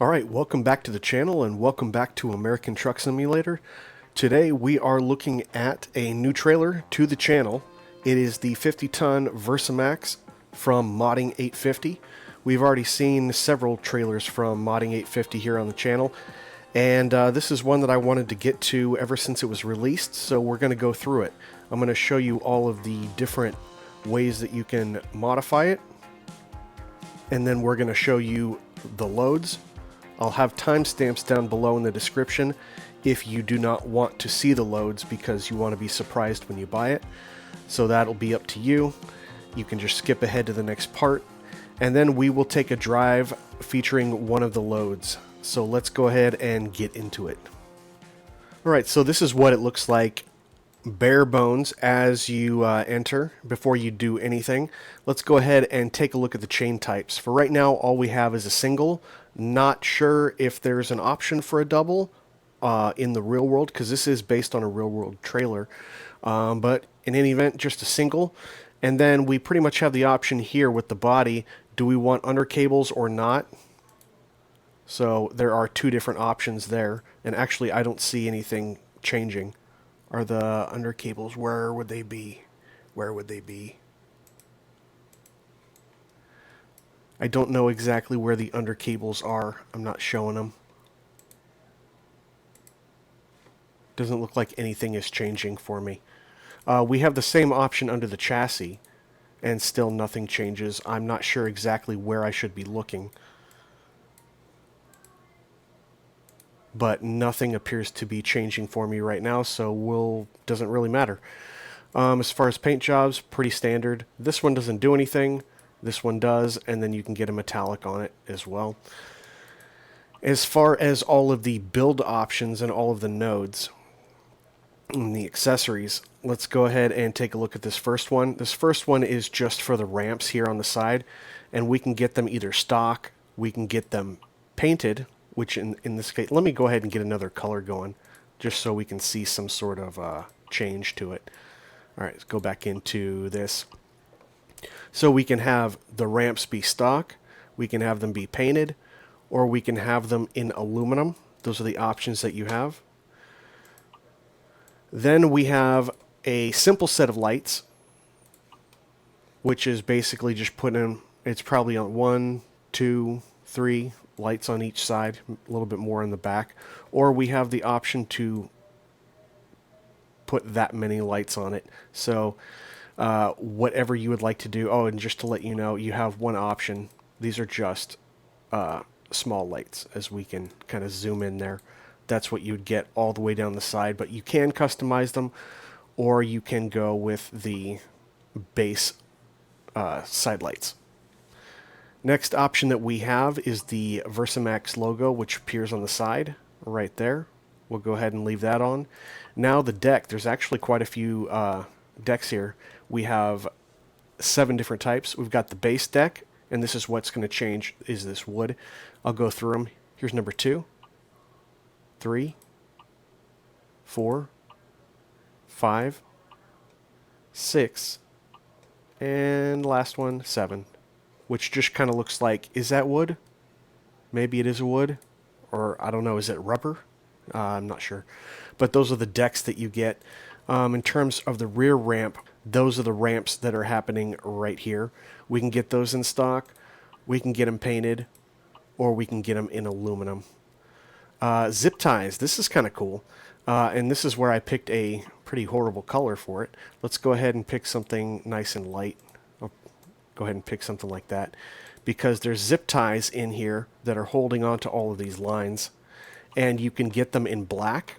Alright, welcome back to the channel and welcome back to American Truck Simulator. Today we are looking at a new trailer to the channel. It is the 50-ton VersaMaxx from Modding 850. We've already seen several trailers from Modding 850 here on the channel, and this is one that I wanted to get to ever since it was released, so we're going to go through it. I'm going to show you all of the different ways that you can modify it, and then we're going to show you the loads. I'll have timestamps down below in the description if you do not want to see the loads because you want to be surprised when you buy it. So that'll be up to you. You can just skip ahead to the next part, and then we will take a drive featuring one of the loads. So let's go ahead and get into it. Alright, so this is what it looks like bare bones as you enter before you do anything. Let's go ahead and take a look at the chain types. For right now, all we have is a single. Not sure if there's an option for a double in the real world, because this is based on a real world trailer, but in any event, just a single. And then we pretty much have the option here with the body. Do we want under cables or not? So there are two different options there, and actually I don't see anything changing. Are the under cables, where would they be? Where would they be? I don't know exactly where the under cables are. I'm not showing them. Doesn't look like anything is changing for me. We have the same option under the chassis, and still nothing changes. I'm not sure exactly where I should be looking, but nothing appears to be changing for me right now, so doesn't really matter. As far as paint jobs, pretty standard. This one doesn't do anything. This one does, and then you can get a metallic on it as well. As far as all of the build options and all of the nodes and the accessories, let's go ahead and take a look at this first one. This first one is just for the ramps here on the side, and we can get them either stock, we can get them painted, which in this case, let me go ahead and get another color going just so we can see some sort of change to it. Alright, let's go back into this. So we can have the ramps be stock, we can have them be painted, or we can have them in aluminum. Those are the options that you have. Then we have a simple set of lights, which is basically just putting, it's probably on 1, 2, 3 lights on each side, a little bit more in the back, or we have the option to put that many lights on it. So whatever you would like to do. Oh, and just to let you know, you have one option. These are just small lights, as we can kind of zoom in there. That's what you'd get all the way down the side, but you can customize them, or you can go with the base side lights. Next option that we have is the VersaMaxx logo, which appears on the side right there. We'll go ahead and leave that on. Now the deck, there's actually quite a few decks here. We have 7 different types. We've got the base deck, and this is what's going to change, is this wood. I'll go through them. Here's number 2, 3, 4, 5, 6, and last one, 7. Which just kind of looks like, is that wood? Maybe it is a wood, or I don't know, is it rubber? I'm not sure. But those are the decks that you get. In terms of the rear ramp, those are the ramps that are happening right here. We can get those in stock, we can get them painted, or we can get them in aluminum. Zip ties, this is kind of cool. And this is where I picked a pretty horrible color for it. Let's go ahead and pick something nice and light. Go ahead and pick something like that, because there's zip ties in here that are holding on to all of these lines, and you can get them in black,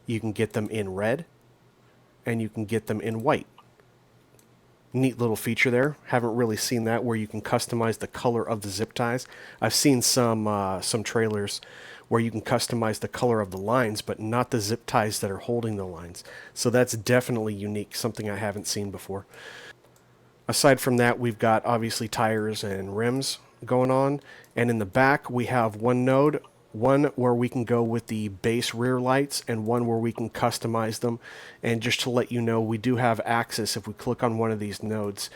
you can get them in red, and you can get them in white. Neat little feature there. Haven't really seen that, where you can customize the color of the zip ties. I've seen some trailers where you can customize the color of the lines, but not the zip ties that are holding the lines. So that's definitely unique, something I haven't seen before. Aside from that, we've got obviously tires and rims going on, and in the back we have one node, one where we can go with the base rear lights, and one where we can customize them. And just to let you know, we do have access, if we click on one of these nodes,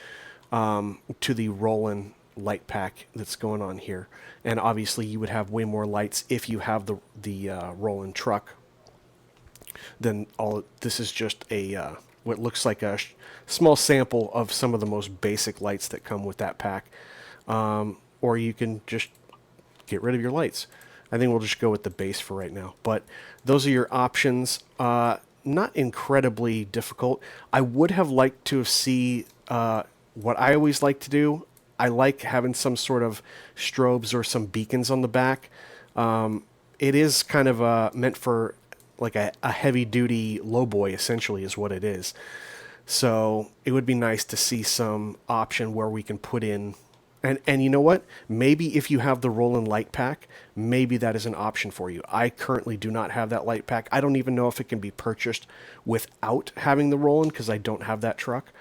to the roll-in light pack that's going on here. And obviously you would have way more lights if you have the roll-in truck. Then all this is just a what looks like a small sample of some of the most basic lights that come with that pack. Or you can just get rid of your lights. I think we'll just go with the base for right now. But those are your options. Not incredibly difficult. I would have liked to have seen what I always like to do. I like having some sort of strobes or some beacons on the back. It is kind of meant for like a heavy-duty lowboy, essentially, is what it is. So it would be nice to see some option where we can put in... And you know what? Maybe if you have the roll-in light pack, maybe that is an option for you. I currently do not have that light pack. I don't even know if it can be purchased without having the roll-in because I don't have that truck.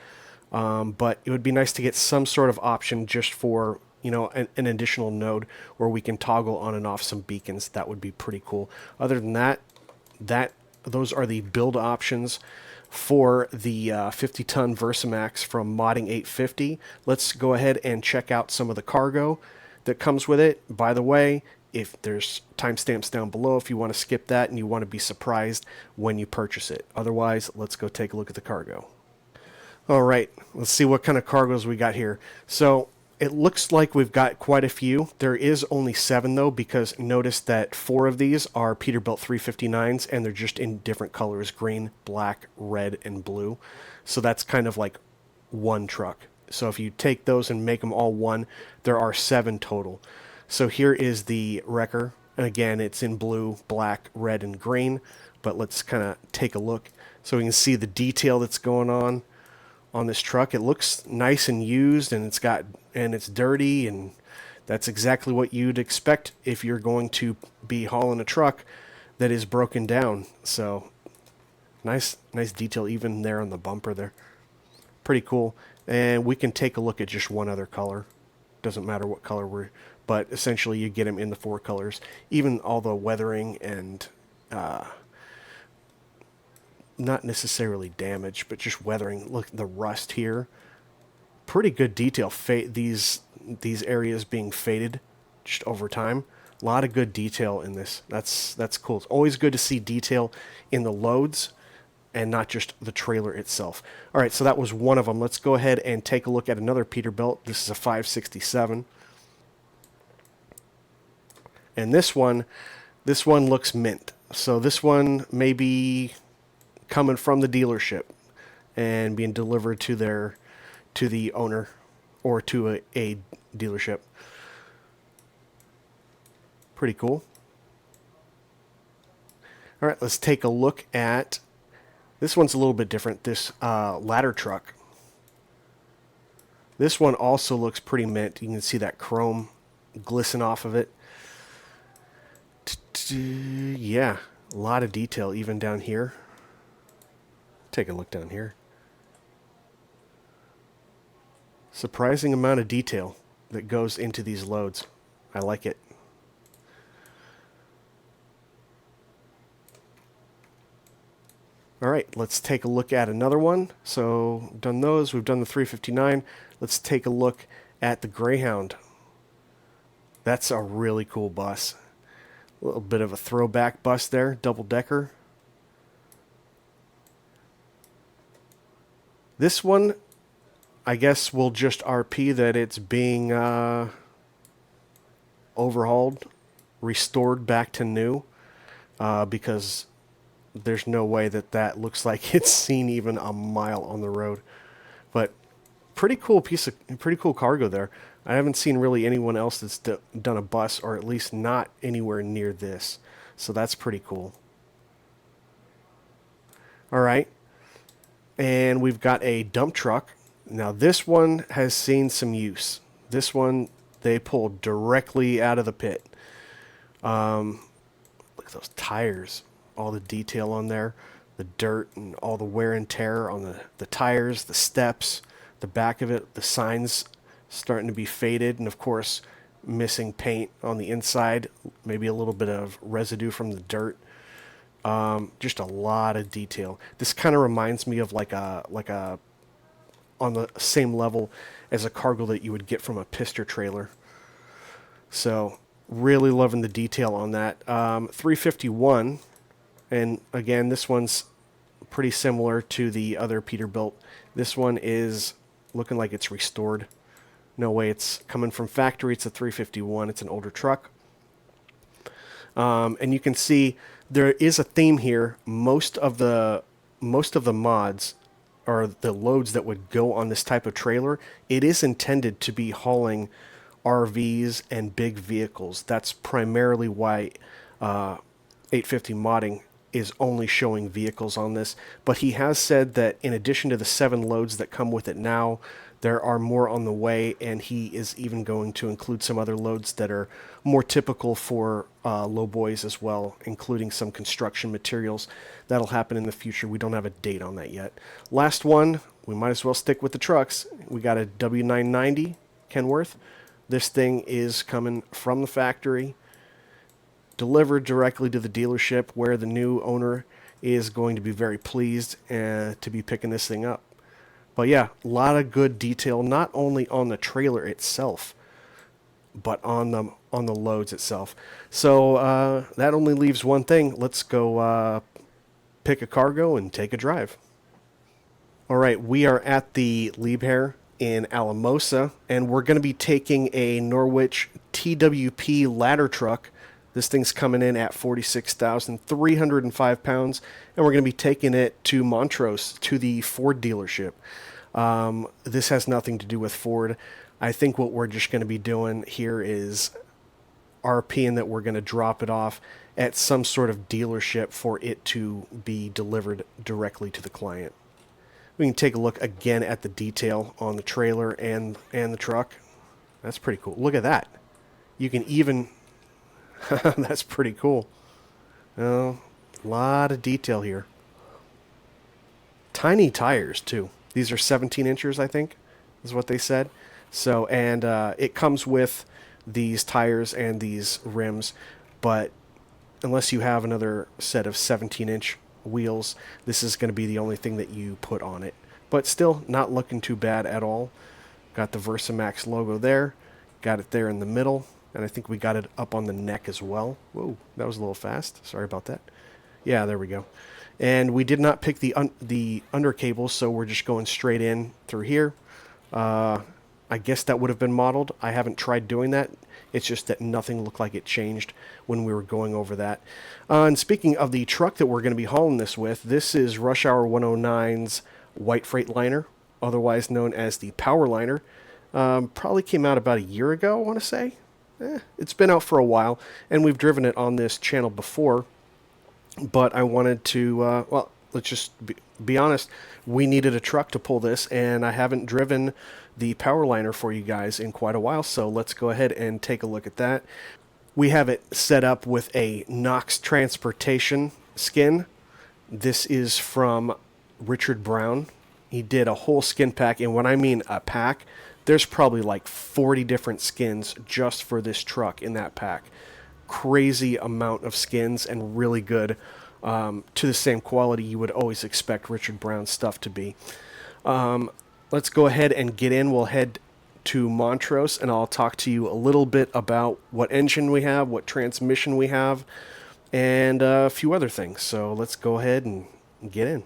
But it would be nice to get some sort of option just for, you know, an additional node where we can toggle on and off some beacons. That would be pretty cool. Other than that, those are the build options for the 50-ton VersaMaxx from Modding 850. Let's go ahead and check out some of the cargo that comes with it. By the way, if there's timestamps down below if you want to skip that and you want to be surprised when you purchase it. Otherwise, let's go take a look at the cargo. All right, let's see what kind of cargoes we got here. So it looks like we've got quite a few. There is only 7 though, because notice that 4 of these are Peterbilt 359s and they're just in different colors: green, black, red, and blue. So that's kind of like one truck. So if you take those and make them all one, there are 7 total. So here is the wrecker. And again, it's in blue, black, red, and green. But let's kind of take a look so we can see the detail that's going on this truck. It looks nice and used, and it's dirty, and that's exactly what you'd expect if you're going to be hauling a truck that is broken down. So nice detail even there on the bumper there. Pretty cool. And we can take a look at just one other color. Doesn't matter what color but essentially you get them in the 4 colors. Even all the weathering and not necessarily damage, but just weathering. Look, the rust here. Pretty good detail. These areas being faded just over time. A lot of good detail in this. That's cool. It's always good to see detail in the loads and not just the trailer itself. All right, so that was one of them. Let's go ahead and take a look at another Peterbilt. This is a 567. And this one looks mint. So this one may be coming from the dealership and being delivered to the owner or to a dealership. Pretty cool. All right, let's take a look at this one's a little bit different. This ladder truck. This one also looks pretty mint. You can see that chrome glisten off of it. Yeah, a lot of detail even down here. Take a look down here. Surprising amount of detail that goes into these loads. I like it. All right, let's take a look at another one. So we've done those. We've done the 359. Let's take a look at the Greyhound. That's a really cool bus. A little bit of a throwback bus there, double decker. This one, I guess we'll just RP that it's being overhauled, restored back to new, because there's no way that looks like it's seen even a mile on the road. But pretty cool cargo there. I haven't seen really anyone else that's done a bus, or at least not anywhere near this. So that's pretty cool. All right. And we've got a dump truck. Now this one has seen some use. This one they pulled directly out of the pit. Look at those tires. All the detail on there. The dirt and all the wear and tear on the tires, the steps, the back of it, the signs starting to be faded, and of course missing paint on the inside, maybe a little bit of residue from the dirt. Just a lot of detail. This kind of reminds me of like a on the same level as a cargo that you would get from a piston trailer. So really loving the detail on that. 351, and again, this one's pretty similar to the other Peterbilt. This one is looking like it's restored. No way it's coming from factory. It's a 351. It's an older truck. And you can see there is a theme here. Most of the mods, or the loads that would go on this type of trailer, it is intended to be hauling RVs and big vehicles. That's primarily why 850 Modding is only showing vehicles on this. But he has said that in addition to the 7 loads that come with it now, there are more on the way, and he is even going to include some other loads that are more typical for lowboys as well, including some construction materials. That'll happen in the future. We don't have a date on that yet. Last one, we might as well stick with the trucks. We got a W990 Kenworth. This thing is coming from the factory, delivered directly to the dealership, where the new owner is going to be very pleased to be picking this thing up. But yeah, a lot of good detail, not only on the trailer itself, but on the loads itself. So that only leaves one thing. Let's go pick a cargo and take a drive. All right, we are at the Liebherr in Alamosa, and we're going to be taking a Norwich TWP ladder truck. This thing's coming in at 46,305 pounds, and we're going to be taking it to Montrose, to the Ford dealership. This has nothing to do with Ford. I think what we're just going to be doing here is RPing that we're going to drop it off at some sort of dealership for it to be delivered directly to the client. We can take a look again at the detail on the trailer and the truck. That's pretty cool. Look at that. You can even... That's pretty cool. A lot of detail here. Tiny tires, too. These are 17 inches, I think, is what they said. So, and it comes with these tires and these rims, but unless you have another set of 17-inch wheels, this is going to be the only thing that you put on it. But still, not looking too bad at all. Got the VersaMaxx logo there. Got it there in the middle. And I think we got it up on the neck as well. Whoa, that was a little fast. Sorry about that. Yeah, there we go. And we did not pick the under cable, so we're just going straight in through here. I guess that would have been modeled. I haven't tried doing that. It's just that nothing looked like it changed when we were going over that. And speaking of the truck that we're going to be hauling this with, this is Rushour109's white Freightliner, otherwise known as the Powerliner. Probably came out about a year ago, I want to say. It's been out for a while, and we've driven it on this channel before. But I wanted to, well, let's just be honest. We needed a truck to pull this, and I haven't driven the Powerliner for you guys in quite a while, so let's go ahead and take a look at that. We have it set up with a Knox Transportation skin. This is from Richard Brown. He did a whole skin pack, and when I mean a pack, there's probably like 40 different skins just for this truck in that pack. Crazy amount of skins, and really good, to the same quality you would always expect Richard Brown stuff to be. Let's go ahead and get in. We'll head to Montrose, and I'll talk to you a little bit about what engine we have, what transmission we have, and a few other things. So let's go ahead and get in.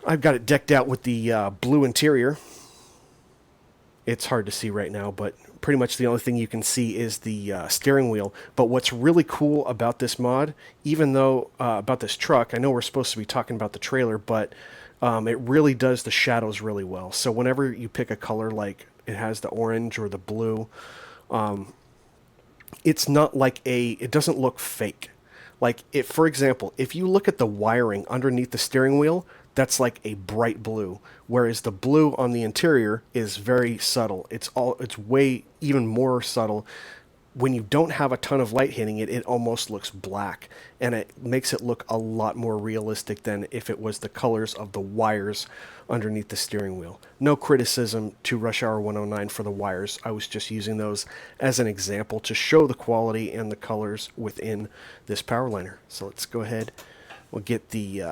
I've got it decked out with the blue interior. It's hard to see right now, but pretty much the only thing you can see is the steering wheel. But what's really cool about this mod, even though about this truck, I know we're supposed to be talking about the trailer, but it really does the shadows really well. So whenever you pick a color, like it has the orange or the blue, it's not like it doesn't look fake. Like, for example, if you look at the wiring underneath the steering wheel, that's like a bright blue, whereas the blue on the interior is very subtle. It's way even more subtle. When you don't have a ton of light hitting it, it almost looks black, and it makes it look a lot more realistic than if it was the colors of the wires underneath the steering wheel. No criticism to Rushour109 for the wires. I was just using those as an example to show the quality and the colors within this Powerliner. So let's go ahead. We'll get the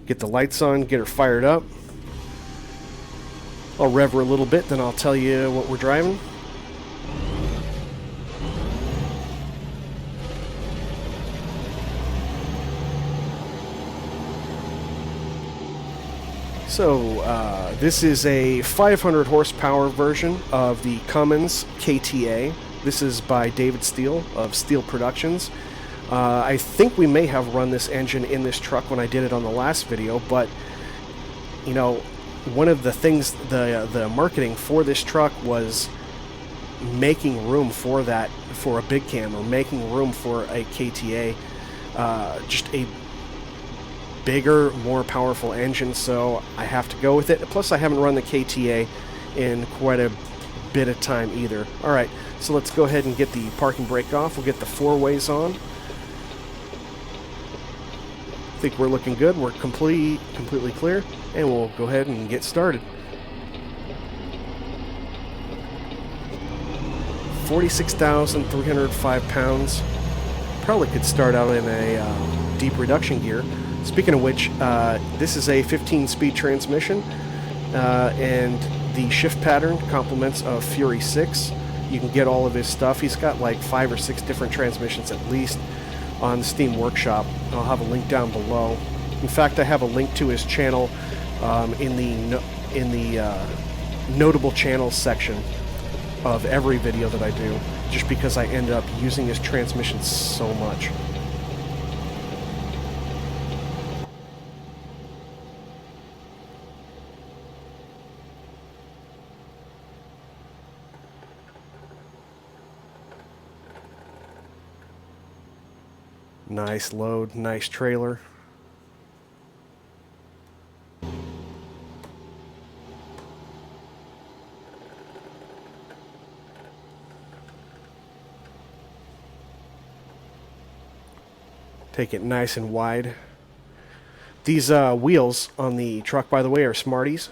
Get the lights on, get her fired up. I'll rev her a little bit, then I'll tell you what we're driving. So, this is a 500 horsepower version of the Cummins KTA. This is by David Steele of Steele Productions. I think we may have run this engine in this truck when I did it on the last video, but, you know, one of the things, the marketing for this truck was making room for that, for a big cam, or making room for a KTA, just a bigger, more powerful engine, so I have to go with it. Plus, I haven't run the KTA in quite a bit of time either. Alright, so let's go ahead and get the parking brake off. We'll get the four-ways on. I think we're looking good. We're completely clear, and we'll go ahead and get started. 46,305 pounds. Probably could start out in a deep reduction gear. Speaking of which, this is a 15-speed transmission, and the shift pattern complements of Fury 6. You can get all of his stuff. He's got like 5 or 6 different transmissions at least on the Steam Workshop. I'll have a link down below. In fact, I have a link to his channel in the notable channels section of every video that I do, just because I end up using his transmission so much. Nice load, nice trailer. Take it nice and wide. These wheels on the truck, by the way, are Smarties.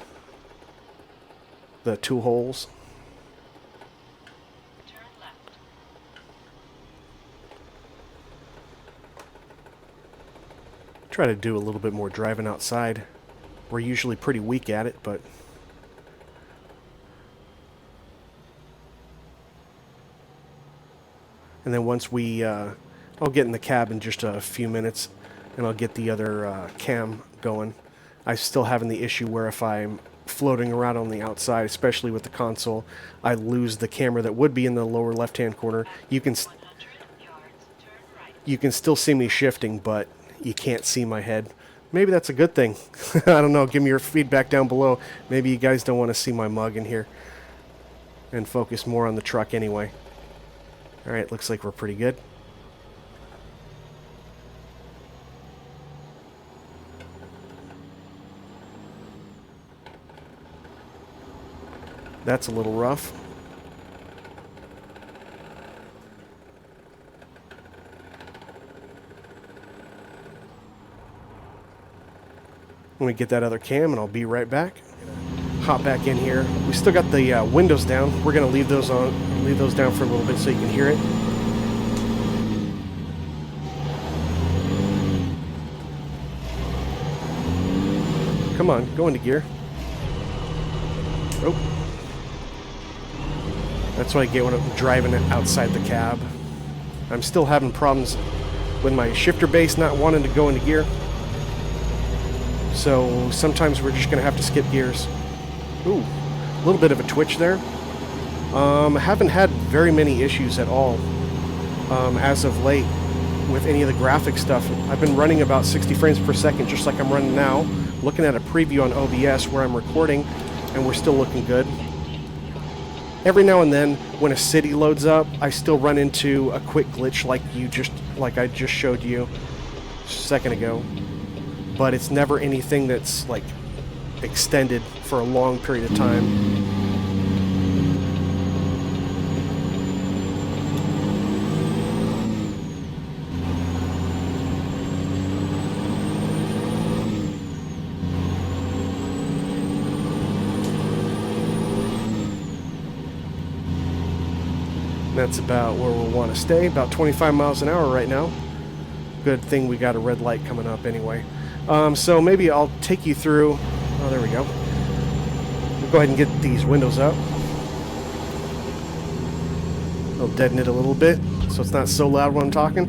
The 2 holes. Try to do a little bit more driving outside. We're usually pretty weak at it, but and then once we I'll get in the cab in just a few minutes, and I'll get the other cam going. I'm still having the issue where if I'm floating around on the outside, especially with the console, I lose the camera that would be in the lower left-hand corner. You can still see me shifting, but you can't see my head. Maybe that's a good thing. I don't know. Give me your feedback down below. Maybe you guys don't want to see my mug in here and focus more on the truck anyway. Alright, looks like we're pretty good. That's a little rough. I'm going to get that other cam and I'll be right back. Hop back in here. We still got the windows down. We're going to leave those down for a little bit so you can hear it. Come on, go into gear. Oh. That's what I get when I'm driving it outside the cab. I'm still having problems with my shifter base not wanting to go into gear. So sometimes we're just going to have to skip gears. Ooh, a little bit of a twitch there. I haven't had very many issues at all as of late with any of the graphic stuff. I've been running about 60 frames per second just like I'm running now. Looking at a preview on OBS where I'm recording, and we're still looking good. Every now and then when a city loads up, I still run into a quick glitch like I just showed you a second ago. But it's never anything that's like extended for a long period of time. That's about where we'll want to stay, about 25 miles an hour right now. Good thing we got a red light coming up anyway. So maybe I'll take you through. Oh, there we go. We'll go ahead and get these windows up. I'll deaden it a little bit so it's not so loud when I'm talking.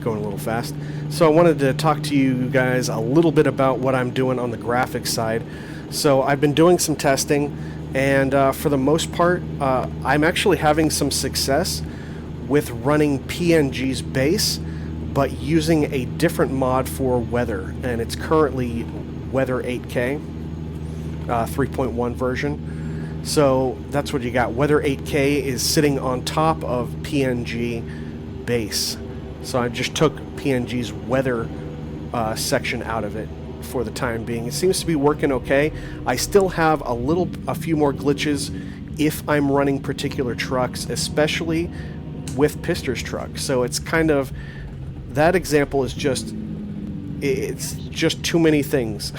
Going a little fast. So I wanted to talk to you guys a little bit about what I'm doing on the graphics side. So I've been doing some testing, and for the most part, I'm actually having some success with running PNG's base, but using a different mod for weather, and it's currently Weather 8K 3.1 version. So that's what you got. Weather 8K is sitting on top of PNG base. So I just took PNG's weather section out of it for the time being. It seems to be working okay. I still have a few more glitches if I'm running particular trucks, especially with Pister's truck. So it's kind of, that example is just, it's just too many things.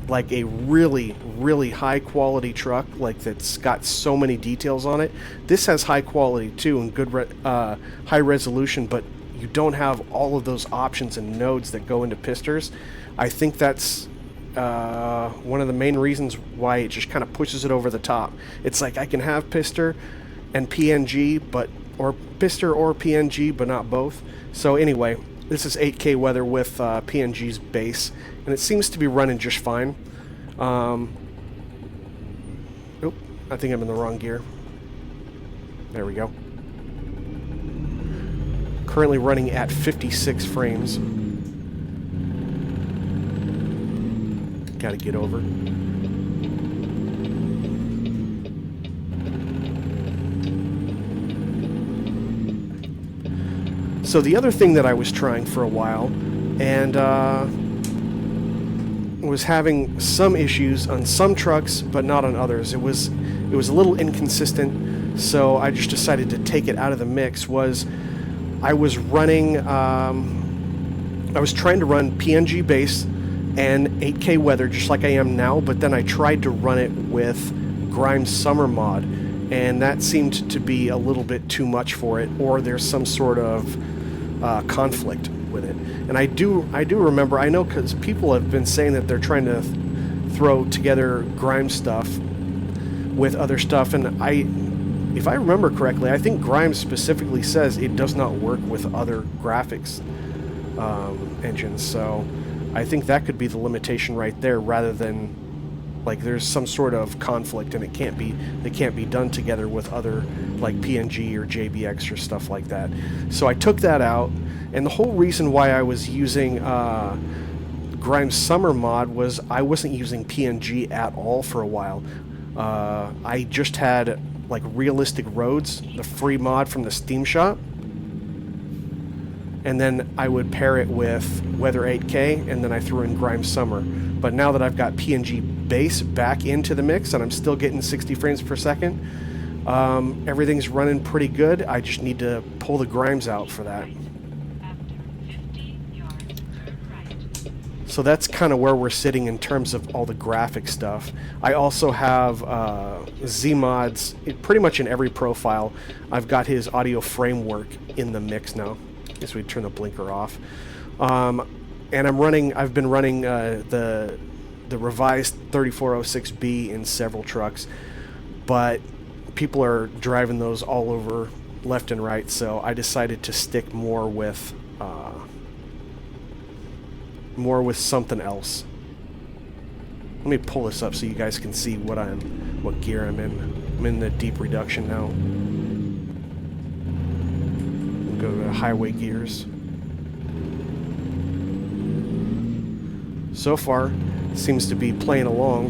Like a really, really high quality truck, like that's got so many details on it. This has high quality too and good high resolution, but you don't have all of those options and nodes that go into Pisters. I think that's one of the main reasons why it just kind of pushes it over the top. It's like I can have Pister and PNG, or Pister or PNG, but not both. So anyway, this is 8K weather with PNG's base, and it seems to be running just fine. Oh, I think I'm in the wrong gear. There we go. Currently running at 56 frames. Gotta get over. So the other thing that I was trying for a while, and was having some issues on some trucks, but not on others. It was a little inconsistent, so I just decided to take it out of the mix. I was running, I was trying to run PNG base and 8K weather just like I am now, but then I tried to run it with Grimes Summer mod, and that seemed to be a little bit too much for it, or there's some sort of conflict with it. And I do remember, I know because people have been saying that they're trying to throw together Grimes stuff with other stuff, and if I remember correctly, I think Grimes specifically says it does not work with other graphics engines, so I think that could be the limitation right there, rather than like there's some sort of conflict and they can't be done together with other like PNG or JBX or stuff like that. So I took that out, and the whole reason why I was using Grimes Summer mod was I wasn't using PNG at all for a while. I just had like Realistic Roads, the free mod from the Steam shop, and then I would pair it with Weather 8K, and then I threw in Grimes Summer. But now that I've got PNG base back into the mix, and I'm still getting 60 frames per second, everything's running pretty good. I just need to pull the Grimes out for that. So that's kind of where we're sitting in terms of all the graphic stuff. I also have Zeemods pretty much in every profile. I've got his audio framework in the mix now. I guess we turn the blinker off. And I've been running the revised 3406B in several trucks, but people are driving those all over left and right, so I decided to stick more with something else. Let me pull this up so you guys can see what gear I'm in. I'm in the deep reduction now. We'll go to highway gears. So far, it seems to be playing along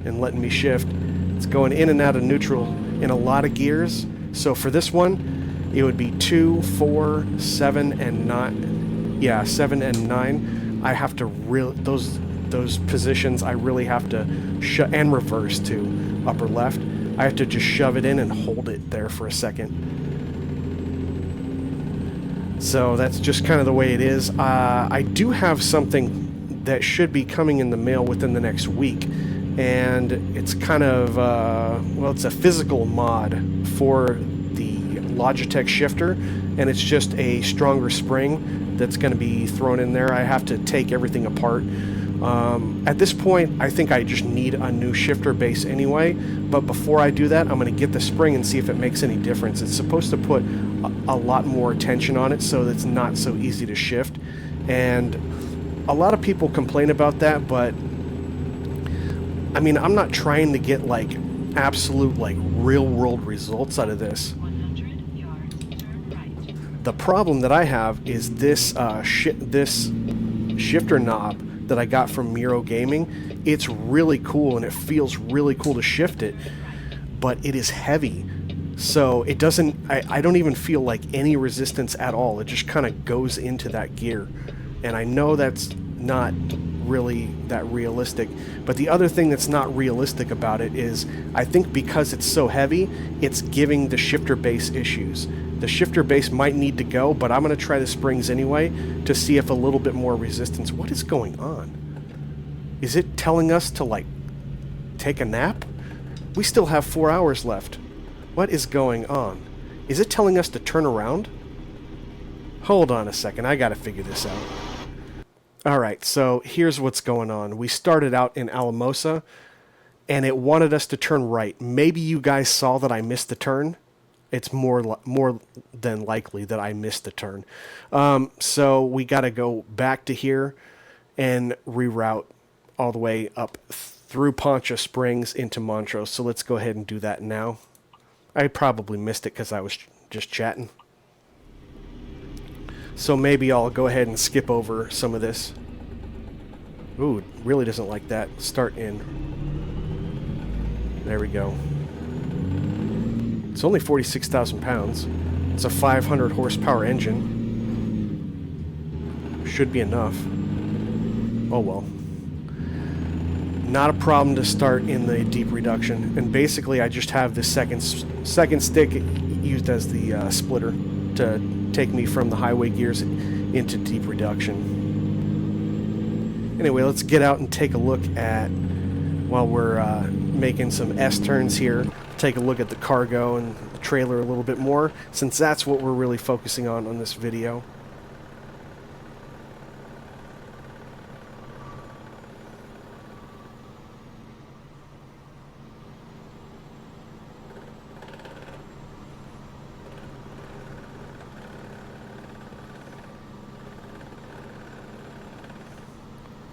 and letting me shift. It's going in and out of neutral in a lot of gears. So for this one, it would be 2, 4, 7, and 9. Yeah, 7 and 9. I have to those positions I really have to and reverse to upper left. I have to just shove it in and hold it there for a second. So that's just kind of the way it is. I do have something that should be coming in the mail within the next week, and it's kind of well, it's a physical mod for the Logitech shifter, and it's just a stronger spring that's going to be thrown in there. I have to take everything apart. At this point, I think I just need a new shifter base anyway, but before I do that, I'm going to get the spring and see if it makes any difference. It's supposed to put a lot more tension on it so that it's not so easy to shift, and a lot of people complain about that, but I mean, I'm not trying to get like absolute like real world results out of this. 100 yards, turn right. The problem that I have is this this shifter knob that I got from Miro Gaming. It's really cool and it feels really cool to shift it, but it is heavy. So it doesn't, I don't even feel like any resistance at all. It just kind of goes into that gear. And I know that's not really that realistic. But the other thing that's not realistic about it is I think because it's so heavy, it's giving the shifter base issues. The shifter base might need to go, but I'm going to try the springs anyway to see if a little bit more resistance. What is going on? Is it telling us to like take a nap? We still have 4 hours left. What is going on? Is it telling us to turn around? Hold on a second, I gotta figure this out. Alright, so here's what's going on. We started out in Alamosa, and it wanted us to turn right. Maybe you guys saw that I missed the turn. It's more than likely that I missed the turn. So we gotta go back to here and reroute all the way up through Poncha Springs into Montrose. So let's go ahead and do that now. I probably missed it because I was just chatting. So maybe I'll go ahead and skip over some of this. Ooh, really doesn't like that. Start in. There we go. It's only 46,000 pounds. It's a 500 horsepower engine. Should be enough. Oh well. Not a problem to start in the deep reduction, and basically I just have this second stick used as the splitter to take me from the highway gears into deep reduction. Anyway, let's get out and take a look at, while we're making some S-turns here, take a look at the cargo and the trailer a little bit more, since that's what we're really focusing on this video.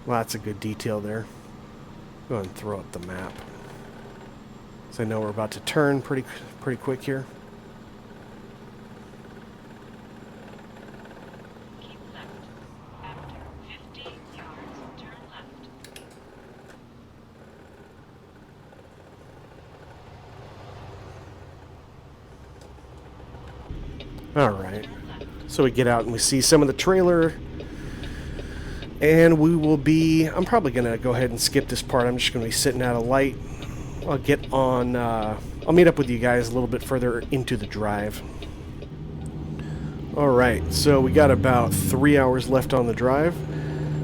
Well, that's a good detail there. Go ahead and throw up the map, so I know we're about to turn pretty quick here. Keep left. After 50 yards, turn left. All right. So we get out and we see some of the trailer. And we will be, I'm probably going to go ahead and skip this part. I'm just going to be sitting at a light. I'll get on, I'll meet up with you guys a little bit further into the drive. Alright, so we got about 3 hours left on the drive.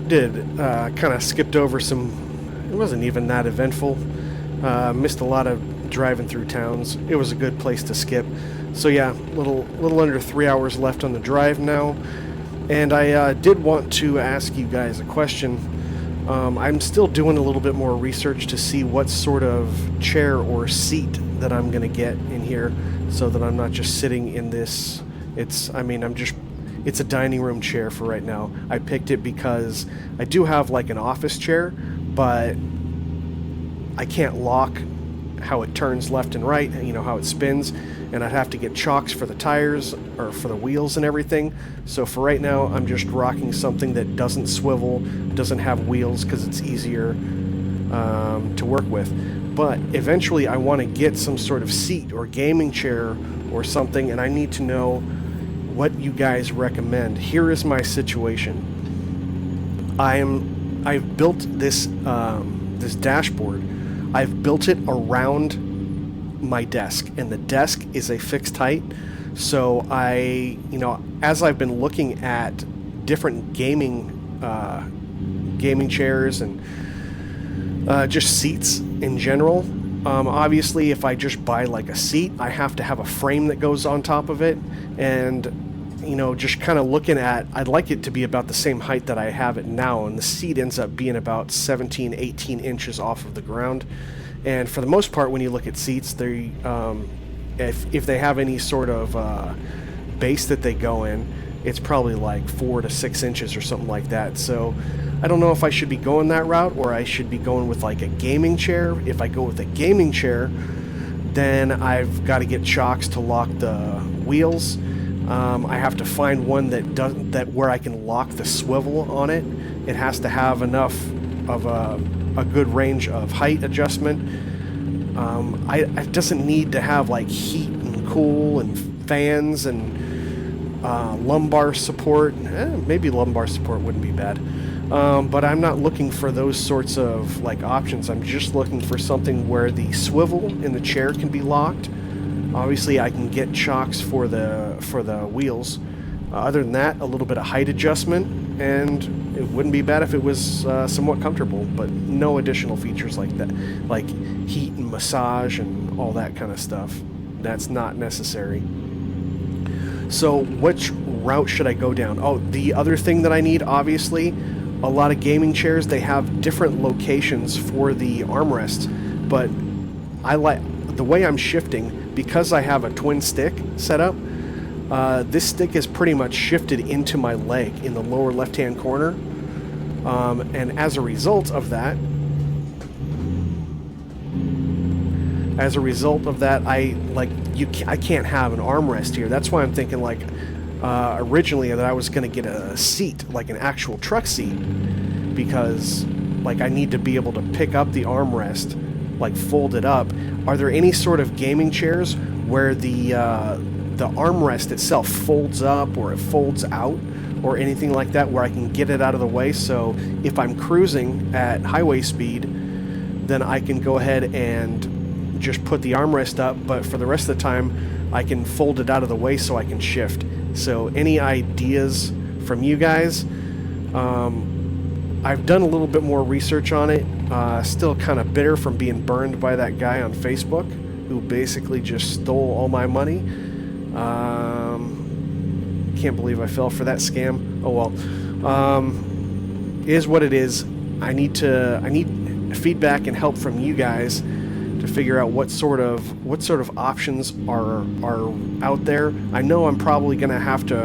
Kind of skipped over some, it wasn't even that eventful. Missed a lot of driving through towns. It was a good place to skip. So yeah, little under 3 hours left on the drive now. And I did want to ask you guys a question. I'm still doing a little bit more research to see what sort of chair or seat that I'm going to get in here, so that I'm not just sitting in this. It's a dining room chair for right now. I picked it because I do have like an office chair, but I can't lock how it turns left and right, you know, how it spins, and I'd have to get chocks for the tires or for the wheels and everything. So for right now, I'm just rocking something that doesn't swivel, doesn't have wheels, because it's easier to work with. But eventually I want to get some sort of seat or gaming chair or something, and I need to know what you guys recommend. Here is my situation. I've built this this dashboard. I've built it around my desk, and the desk is a fixed height. So as I've been looking at different gaming chairs and just seats in general, Obviously, if I just buy like a seat, I have to have a frame that goes on top of it. And, you know, just kind of looking at, I'd like it to be about the same height that I have it now. And the seat ends up being about 17, 18 inches off of the ground. And for the most part, when you look at seats, they, if they have any sort of base that they go in, it's probably like 4 to 6 inches or something like that. So I don't know if I should be going that route or I should be going with like a gaming chair. If I go with a gaming chair, then I've got to get shocks to lock the wheels. I have to find one that doesn't, that where I can lock the swivel on it. It has to have enough of a good range of height adjustment. It doesn't need to have like heat and cool and fans and lumbar support. Maybe lumbar support wouldn't be bad. But I'm not looking for those sorts of like options. I'm just looking for something where the swivel in the chair can be locked. Obviously, I can get shocks for the wheels. Other than that, a little bit of height adjustment, and it wouldn't be bad if it was somewhat comfortable. But no additional features like that, like heat and massage and all that kind of stuff. That's not necessary. So which route should I go down? Oh, the other thing that I need, obviously, a lot of gaming chairs, they have different locations for the armrests, but I like the way I'm shifting because I have a twin stick set up. This stick is pretty much shifted into my leg in the lower left-hand corner, and as a result of that, I can't have an armrest here. That's why I'm thinking like originally that I was going to get a seat, like an actual truck seat, because like I need to be able to pick up the armrest, like fold it up. Are there any sort of gaming chairs where the armrest itself folds up or it folds out or anything like that, where I can get it out of the way, so if I'm cruising at highway speed, then I can go ahead and just put the armrest up, but for the rest of the time I can fold it out of the way so I can shift. So any ideas from you guys? I've done a little bit more research on it. Still kind of bitter from being burned by that guy on Facebook who basically just stole all my money. Can't believe I fell for that scam. Oh well. Is what it is. I need feedback and help from you guys to figure out what sort of options are out there. I know I'm probably going to have to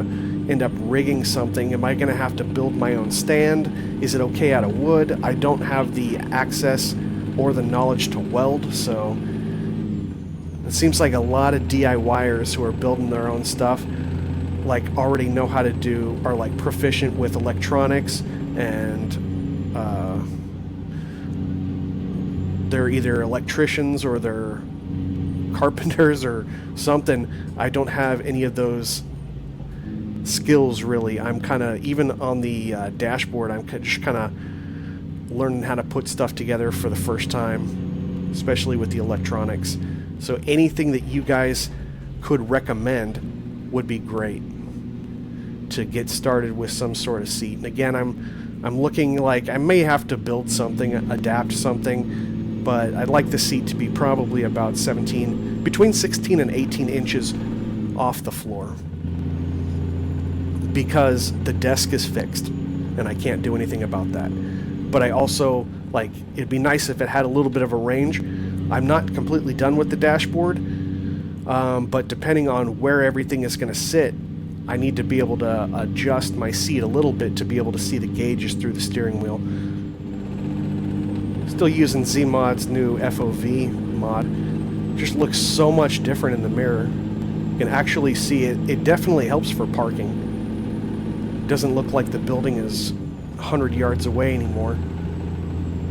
end up rigging something. Am I going to have to build my own stand? Is it okay out of wood? I don't have the access or the knowledge to weld, so it seems like a lot of DIYers who are building their own stuff like already know how to do, are like proficient with electronics, and they're either electricians or they're carpenters or something. I don't have any of those skills really. I'm kind of, even on the dashboard, I'm just kind of learning how to put stuff together for the first time, especially with the electronics. So anything that you guys could recommend would be great to get started with some sort of seat. And again, I'm looking like I may have to build something, adapt something, but I'd like the seat to be probably about between 16 and 18 inches off the floor, because the desk is fixed and I can't do anything about that. But I also, like, it'd be nice if it had a little bit of a range. I'm not completely done with the dashboard, but depending on where everything is going to sit, I need to be able to adjust my seat a little bit to be able to see the gauges through the steering wheel. Still using Zeemods' new FOV mod. Just looks so much different in the mirror. You can actually see it. It definitely helps for parking. It doesn't look like the building is 100 yards away anymore.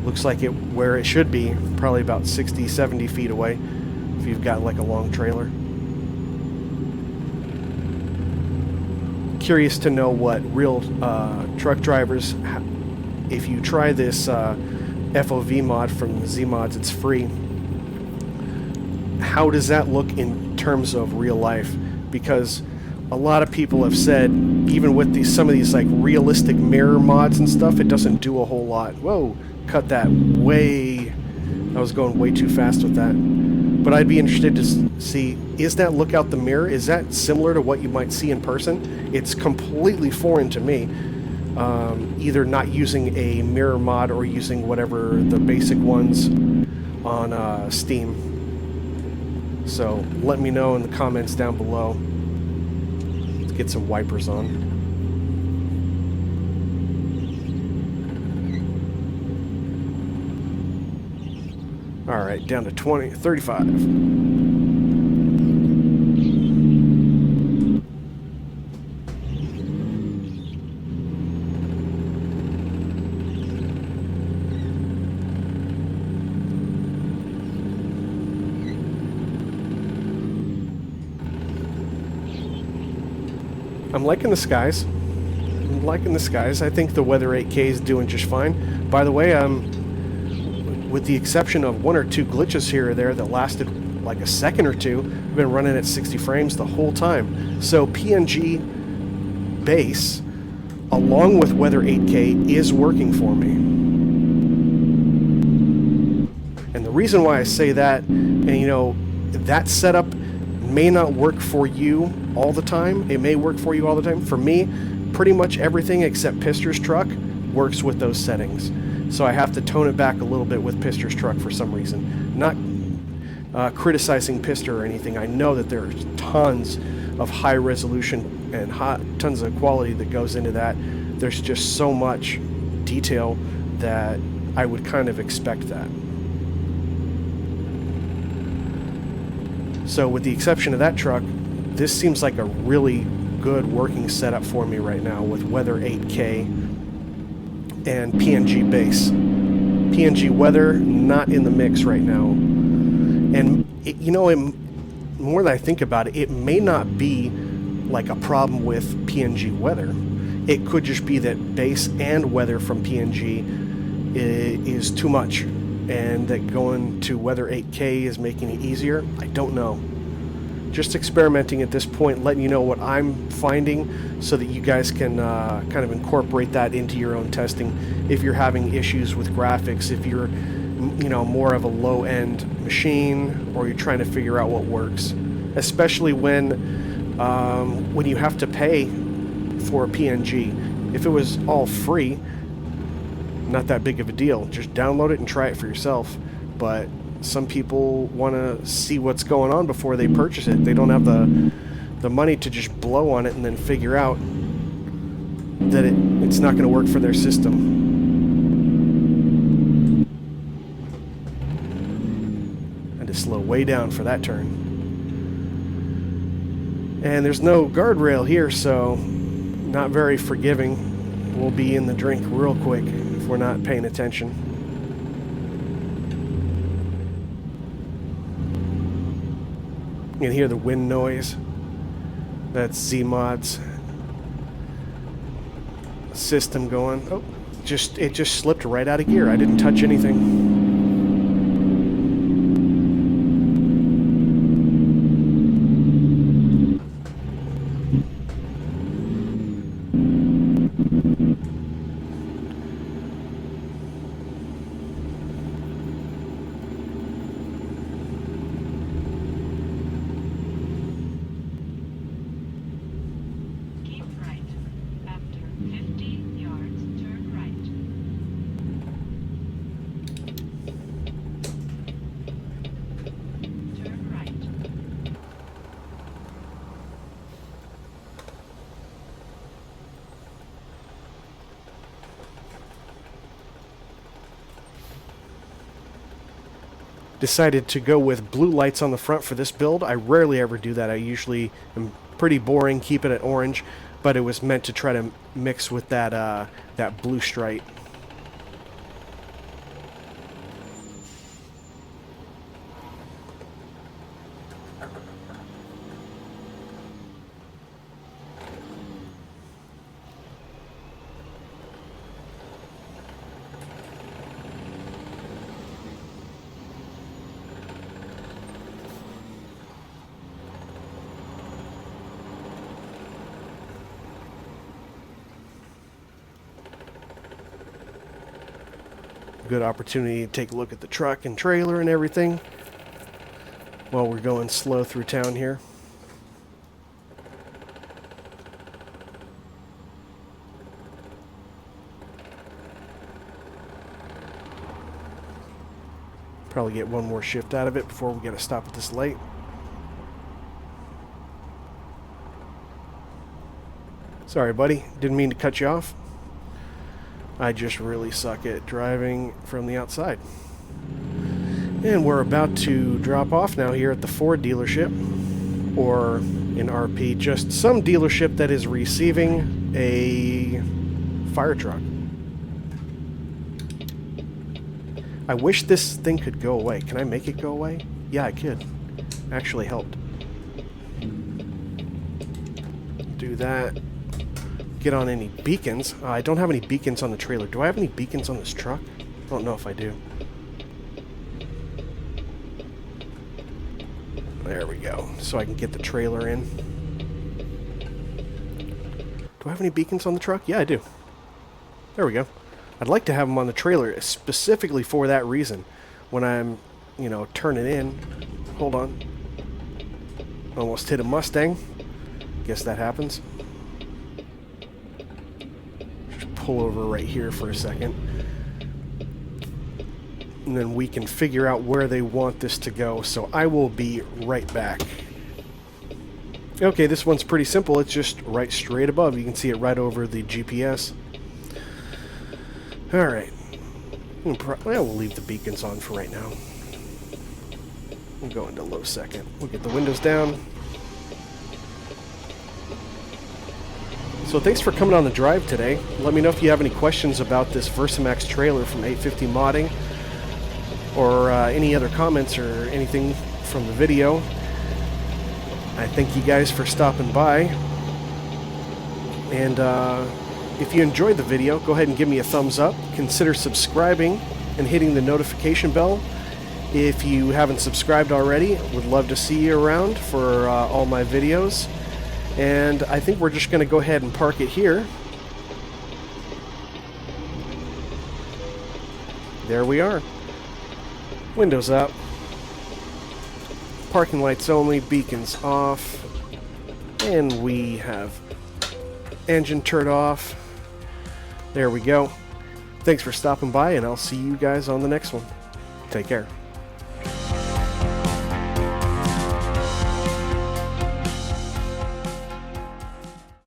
Looks like it where it should be, probably about 60, 70 feet away if you've got like a long trailer. Curious to know what real truck drivers, if you try this FOV mod from Zeemods, it's free. How does that look in terms of real life? Because a lot of people have said, even with some of these like realistic mirror mods and stuff, it doesn't do a whole lot. Whoa, cut that way I was going way too fast with that. But I'd be interested to see, is that look out the mirror, is that similar to what you might see in person? It's completely foreign to me. Either not using a mirror mod or using whatever the basic ones on Steam. So let me know in the comments down below. Let's get some wipers on. All right, down to 35. I'm liking the skies. I'm liking the skies. I think the Weather 8K is doing just fine. By the way, with the exception of one or two glitches here or there that lasted like a second or two, I've been running at 60 frames the whole time. So PNG base, along with Weather 8K, is working for me. And the reason why I say that, and you know, that setup may not work for you all the time. It may work for you all the time. For me, pretty much everything except Pister's truck works with those settings. So I have to tone it back a little bit with Pister's truck for some reason. Not criticizing Pister or anything. I know that there's tons of high resolution and tons of quality that goes into that. There's just so much detail that I would kind of expect that. So with the exception of that truck, this seems like a really good working setup for me right now with Weather 8K and PNG base. PNG weather not in the mix right now. And you know, more than I think about it, it may not be like a problem with PNG weather. It could just be that base and weather from PNG is too much, and that going to Weather 8K is making it easier. I don't know. Just experimenting at this point, letting you know what I'm finding so that you guys can kind of incorporate that into your own testing. If you're having issues with graphics, if you're, you know, more of a low-end machine, or you're trying to figure out what works, especially when you have to pay for a PNG. If it was all free, not that big of a deal. Just download it and try it for yourself. But some people want to see what's going on before they purchase it. They don't have the money to just blow on it and then figure out that it's not going to work for their system. And to slow way down for that turn. And there's no guardrail here, so not very forgiving. We'll be in the drink real quick if we're not paying attention. You can hear the wind noise. That's Zeemods system going. Oh, it just slipped right out of gear. I didn't touch anything. Decided to go with blue lights on the front for this build. I rarely ever do that. I usually am pretty boring, keep it at orange, but it was meant to try to mix with that that blue stripe. Good opportunity to take a look at the truck and trailer and everything while we're going slow through town here. Probably get one more shift out of it before we get to stop at this light. Sorry, buddy. Didn't mean to cut you off. I just really suck at driving from the outside. And we're about to drop off now here at the Ford dealership, or in RP, just some dealership that is receiving a fire truck. I wish this thing could go away. Can I make it go away? Yeah, I could. Actually helped. Do that. Get on any beacons. I don't have any beacons on the trailer. Do I have any beacons on this truck? I don't know if I do. There we go. So I can get the trailer in. Do I have any beacons on the truck? Yeah, I do. There we go. I'd like to have them on the trailer specifically for that reason. When I'm, you know, turning in. Hold on. Almost hit a Mustang. Guess that happens. Just pull over right here for a second. And then we can figure out where they want this to go. So I will be right back. Okay, this one's pretty simple. It's just right straight above. You can see it right over the GPS. Alright. Well, we'll leave the beacons on for right now. We'll go into low second. We'll get the windows down. So thanks for coming on the drive today. Let me know if you have any questions about this VersaMaxx trailer from 850 Modding, or any other comments or anything from the video. I thank you guys for stopping by. And if you enjoyed the video, go ahead and give me a thumbs up. Consider subscribing and hitting the notification bell. If you haven't subscribed already, would love to see you around for all my videos. And I think we're just going to go ahead and park it here. There we are. Windows up. Parking lights only, beacons off. And we have engine turned off. There we go. Thanks for stopping by, and I'll see you guys on the next one. Take care.